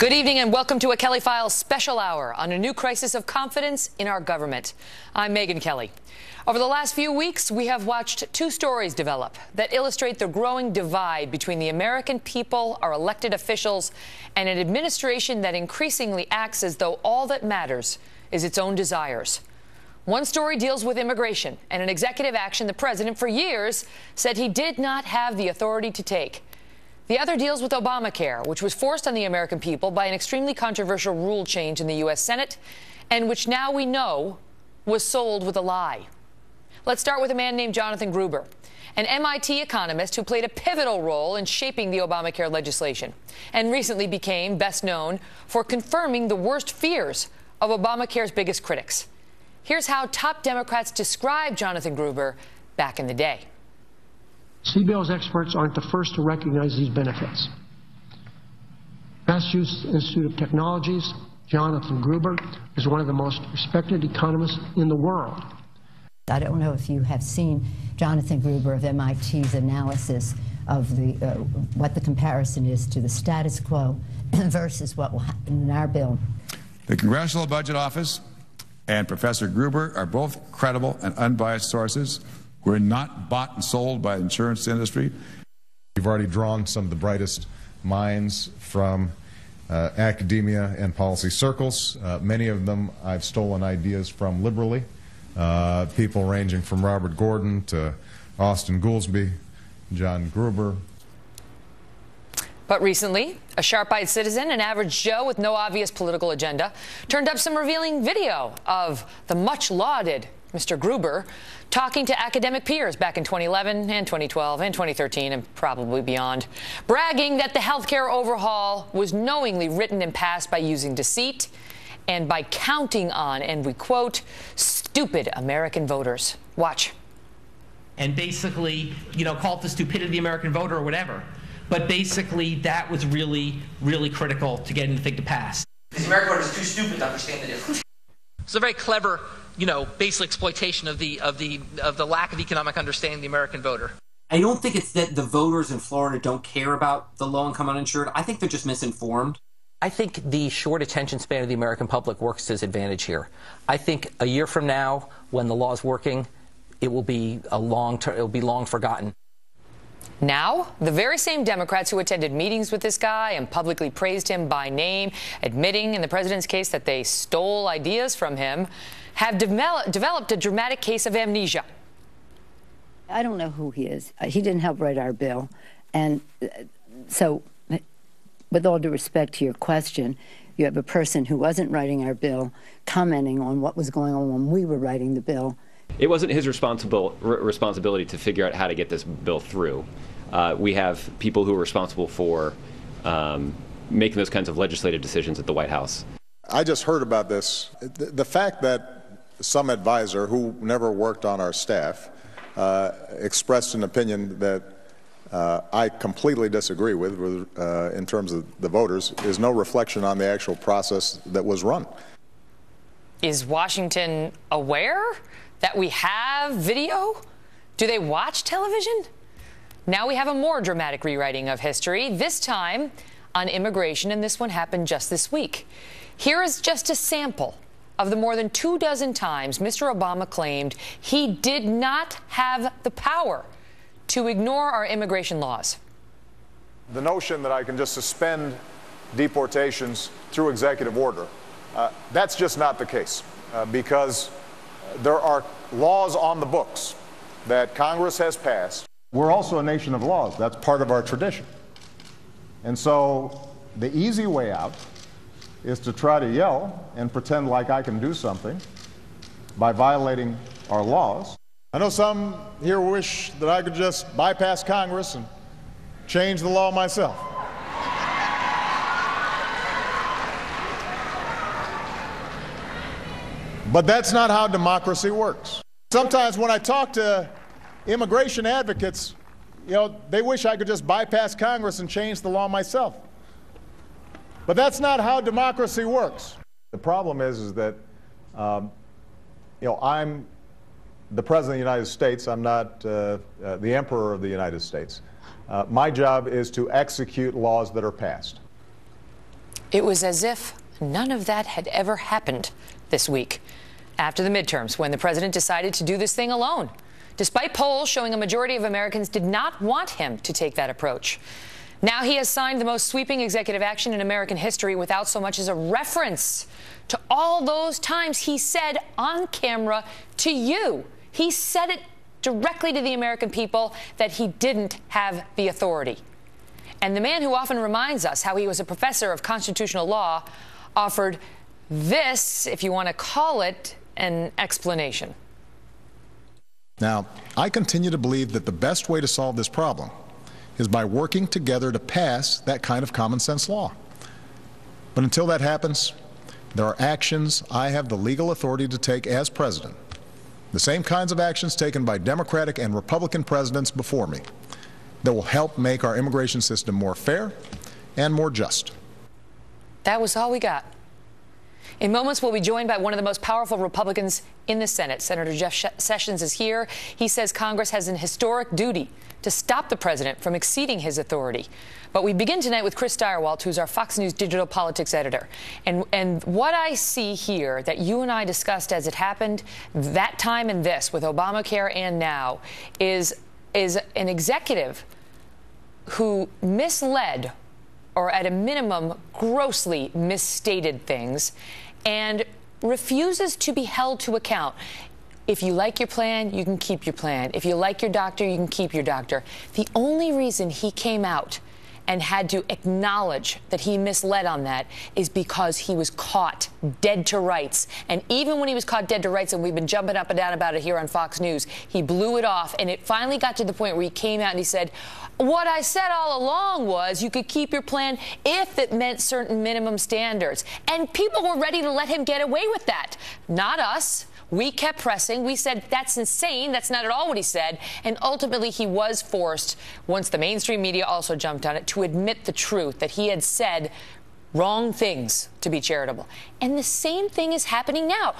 Good evening and welcome to a Kelly Files special hour on a new crisis of confidence in our government. I'm Megyn Kelly. Over the last few weeks, we have watched two stories develop that illustrate the growing divide between the American people, our elected officials, and an administration that increasingly acts as though all that matters is its own desires. One story deals with immigration and an executive action the president for years said he did not have the authority to take. The other deals with Obamacare, which was forced on the American people by an extremely controversial rule change in the U.S. Senate, and which now we know was sold with a lie. Let's start with a man named Jonathan Gruber, an MIT economist who played a pivotal role in shaping the Obamacare legislation and recently became best known for confirming the worst fears of Obamacare's biggest critics. Here's how top Democrats described Jonathan Gruber back in the day. CBO's experts aren't the first to recognize these benefits. Massachusetts Institute of Technology's Jonathan Gruber is one of the most respected economists in the world. I don't know if you have seen Jonathan Gruber of MIT's analysis of what the comparison is to the status quo versus what will happen in our bill. The Congressional Budget Office and Professor Gruber are both credible and unbiased sources. We're not bought and sold by the insurance industry. We've already drawn some of the brightest minds from academia and policy circles. Many of them I've stolen ideas from liberally. People ranging from Robert Gordon to Austin Goolsbee, John Gruber. But recently, a sharp-eyed citizen, an average Joe with no obvious political agenda, turned up some revealing video of the much-lauded Mr. Gruber talking to academic peers back in 2011 and 2012 and 2013 and probably beyond, bragging that the health care overhaul was knowingly written and passed by using deceit and by counting on, and we quote, stupid American voters. Watch. And basically, call it the stupidity of the American voter or whatever. But basically, that was really, really critical to getting the thing to pass. The American voter is too stupid to understand the difference. It's a very clever, basic exploitation of the lack of economic understanding of the American voter. I don't think it's that the voters in Florida don't care about the low-income uninsured. I think they're just misinformed. I think the short attention span of the American public works to his advantage here. I think a year from now, when the law is working, it will be long forgotten. Now, the very same Democrats who attended meetings with this guy and publicly praised him by name, admitting in the president's case that they stole ideas from him, have developed a dramatic case of amnesia. I don't know who he is. He didn't help write our bill. And so, with all due respect to your question, you have a person who wasn't writing our bill commenting on what was going on when we were writing the bill. It wasn't his responsibility to figure out how to get this bill through. We have people who are responsible for making those kinds of legislative decisions at the White House. I just heard about this. The fact that some advisor who never worked on our staff expressed an opinion that I completely disagree with in terms of the voters is no reflection on the actual process that was run. Is Washington aware that we have video? Do they watch television? Now we have a more dramatic rewriting of history, this time on immigration, and this one happened just this week. Here is just a sample of the more than 24 times Mr. Obama claimed he did not have the power to ignore our immigration laws. The notion that I can just suspend deportations through executive order, that's just not the case, because there are laws on the books that Congress has passed. We're also a nation of laws. That's part of our tradition. And so the easy way out is to try to yell and pretend like I can do something by violating our laws. I know some here wish that I could just bypass Congress and change the law myself. But that's not how democracy works. Sometimes when I talk to immigration advocates, they wish I could just bypass Congress and change the law myself. But that's not how democracy works. The problem is that, I'm the President of the United States. I'm not the Emperor of the United States. My job is to execute laws that are passed. It was as if none of that had ever happened this week after the midterms, when the president decided to do this thing alone, despite polls showing a majority of Americans did not want him to take that approach. Now he has signed the most sweeping executive action in American history without so much as a reference to all those times he said on camera to you. He said it directly to the American people that he didn't have the authority. And the man who often reminds us how he was a professor of constitutional law offered this, if you want to call it, an explanation. Now, I continue to believe that the best way to solve this problem is by working together to pass that kind of common sense law. But until that happens, there are actions I have the legal authority to take as president, the same kinds of actions taken by Democratic and Republican presidents before me, that will help make our immigration system more fair and more just. That was all we got. In moments, we'll be joined by one of the most powerful Republicans in the Senate. Senator Jeff Sessions is here. He says Congress has an historic duty to stop the president from exceeding his authority. But we begin tonight with Chris Stirewalt, who's our Fox News digital politics editor. And what I see here that you and I discussed as it happened that time and this, with Obamacare and now, is an executive who misled, or at a minimum grossly misstated things, and refuses to be held to account. If you like your plan, you can keep your plan. If you like your doctor, you can keep your doctor. The only reason he came out and had to acknowledge that he misled on that is because he was caught dead to rights. And even when he was caught dead to rights, and we've been jumping up and down about it here on Fox News, he blew it off. And it finally got to the point where he came out and he said, what I said all along was you could keep your plan if it meant certain minimum standards. And people were ready to let him get away with that. Not us. We kept pressing. We said, that's insane. That's not at all what he said. And ultimately, he was forced, once the mainstream media also jumped on it, to admit the truth, that he had said wrong things to be charitable. And the same thing is happening now.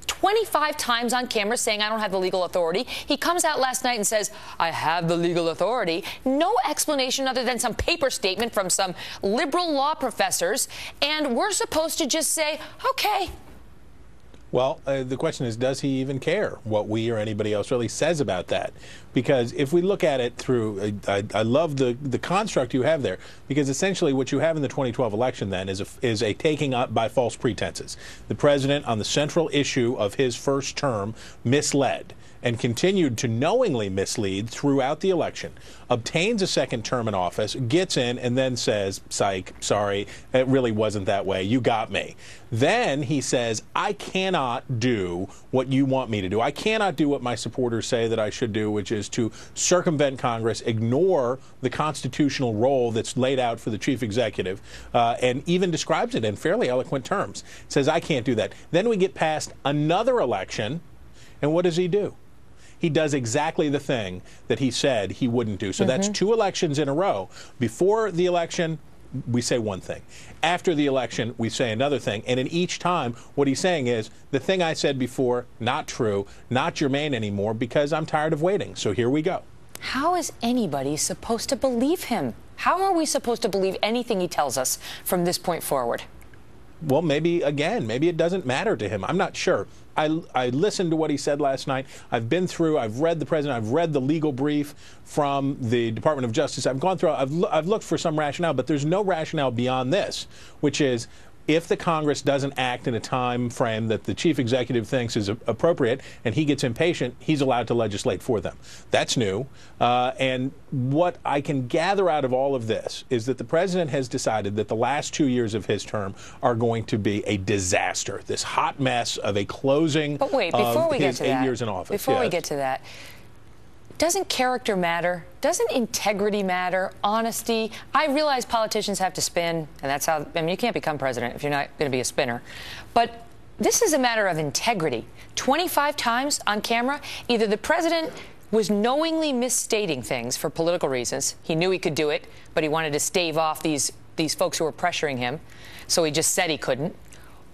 25 times on camera saying, I don't have the legal authority. He comes out last night and says, I have the legal authority. No explanation other than some paper statement from some liberal law professors. And we're supposed to just say, okay. Well, the question is, does he even care what we or anybody else really says about that? Because if we look at it through, I love the construct you have there, because essentially what you have in the 2012 election then is a taking up by false pretenses. The president, on the central issue of his first term, misled and continued to knowingly mislead throughout the election, obtains a second term in office, gets in, and then says, psych, sorry, it really wasn't that way, you got me. Then he says, I cannot do what you want me to do. I cannot do what my supporters say that I should do, which is to circumvent Congress, ignore the constitutional role that's laid out for the chief executive, and even describes it in fairly eloquent terms. Says, I can't do that. Then we get past another election, and what does he do? He does exactly the thing that he said he wouldn't do. So that's 2 elections in a row. Before the election, we say one thing. After the election, we say another thing. And in each time, what he's saying is, the thing I said before, not true, not germane anymore, because I'm tired of waiting. So here we go. How is anybody supposed to believe him? How are we supposed to believe anything he tells us from this point forward? Well, maybe it doesn't matter to him. I'm not sure. I listened to what he said last night. I've been through, I've read the president, I've read the legal brief from the Department of Justice. I've gone through, I've looked for some rationale, but there's no rationale beyond this, which is, if the Congress doesn't act in a time frame that the chief executive thinks is appropriate and he gets impatient, he's allowed to legislate for them. That's new. And what I can gather out of all of this is that the president has decided that the last 2 years of his term are going to be a disaster, this hot mess of a closing of his 8 years in office. Before we get to that, doesn't character matter? Doesn't integrity matter? Honesty? I realize politicians have to spin, and that's how, I mean, you can't become president if you're not going to be a spinner. But this is a matter of integrity. 25 times on camera, either the president was knowingly misstating things for political reasons. He knew he could do it, but he wanted to stave off these folks who were pressuring him, so he just said he couldn't.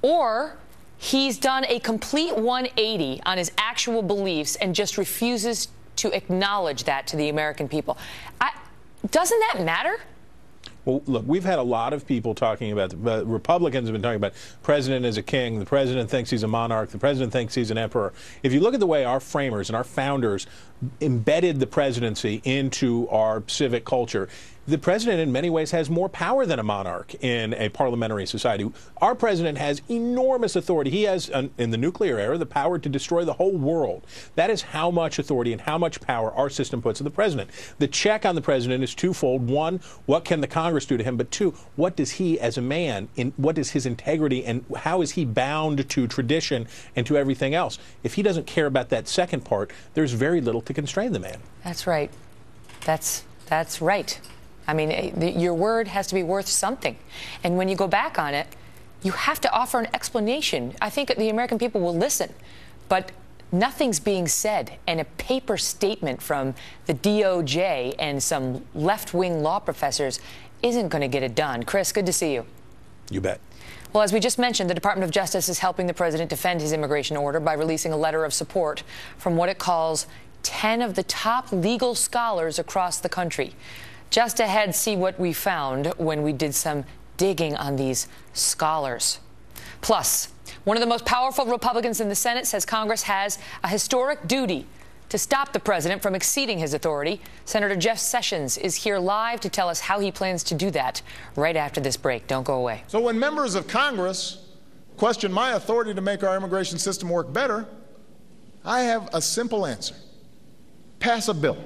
Or he's done a complete 180 on his actual beliefs and just refuses to acknowledge that to the American people. Doesn't that matter? Well, look, we've had a lot of people talking about, Republicans have been talking about president is a king, the president thinks he's a monarch, the president thinks he's an emperor. If you look at the way our framers and our founders embedded the presidency into our civic culture, the president in many ways has more power than a monarch in a parliamentary society. Our president has enormous authority. He has, in the nuclear era, the power to destroy the whole world. That is how much authority and how much power our system puts on the president. The check on the president is twofold. One, what can the Congress do to him? But two, what does he as a man, what is his integrity, and how is he bound to tradition and to everything else? If he doesn't care about that second part, there's very little to constrain the man. That's right. That's right. I mean, your word has to be worth something. And when you go back on it, you have to offer an explanation. I think the American people will listen. But nothing's being said. And a paper statement from the DOJ and some left-wing law professors isn't going to get it done. Chris, good to see you. You bet. Well, as we just mentioned, the Department of Justice is helping the president defend his immigration order by releasing a letter of support from what it calls 10 of the top legal scholars across the country. Just ahead, see what we found when we did some digging on these scholars. Plus, one of the most powerful Republicans in the Senate says Congress has a historic duty to stop the president from exceeding his authority. Senator Jeff Sessions is here live to tell us how he plans to do that right after this break. Don't go away. So when members of Congress question my authority to make our immigration system work better, I have a simple answer. Pass a bill.